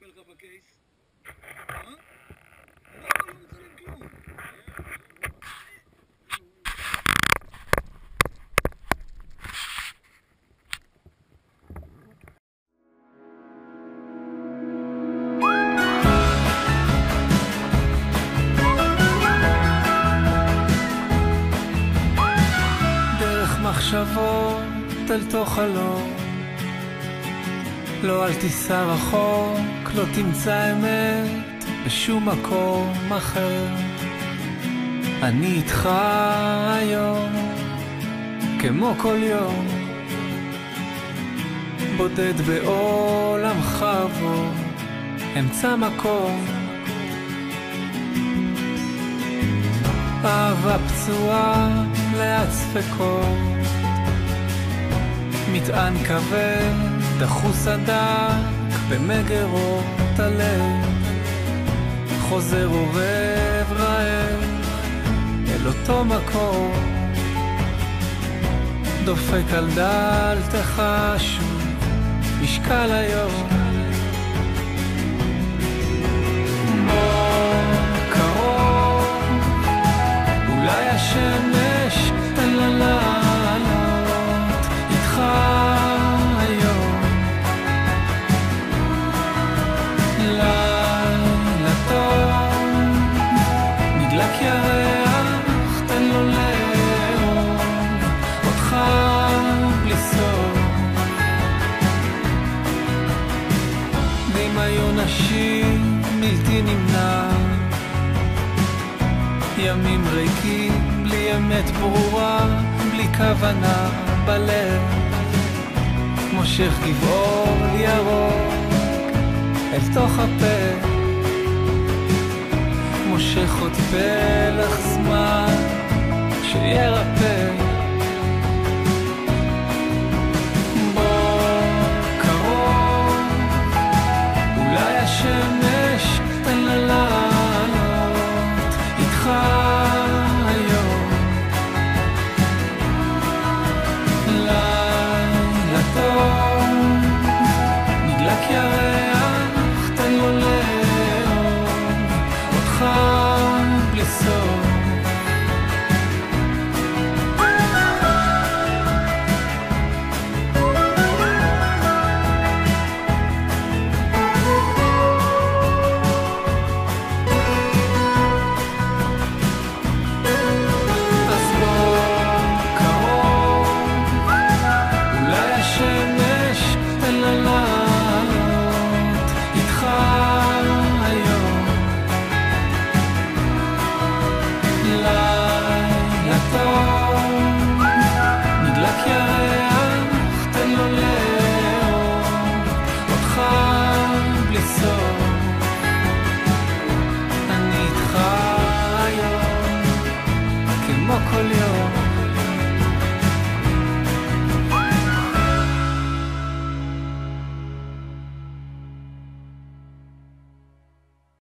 מחפה לך בקייס? אני לא מצלם כלום. דרך מחשבות אל תוך חלום, לא אל תיסע רחוק, לא תמצא אמת בשום מקום אחר. אני איתך היום כמו כל יום, בודד בעולמך בו, אמצע מקום. אהבה פצועה לאט ספקות, מטען כבד דחוס הדק במגרות הלב, חוזר עורב רעב אל אותו מקום, דופק על דלתך שוב משקל היום. אולי השמש תן לה לעלות איתך היום, לילה טוב נדלק ירח, תן לו לאור אותך בלי סוף. דמיון נשים בלתי נמנע, ימים ריקים בלי אמת ברורה, בלי כוונה בלב, מושך גבעול ירוק אל תוך הפה, מושך עוד פלח זמן שירפא.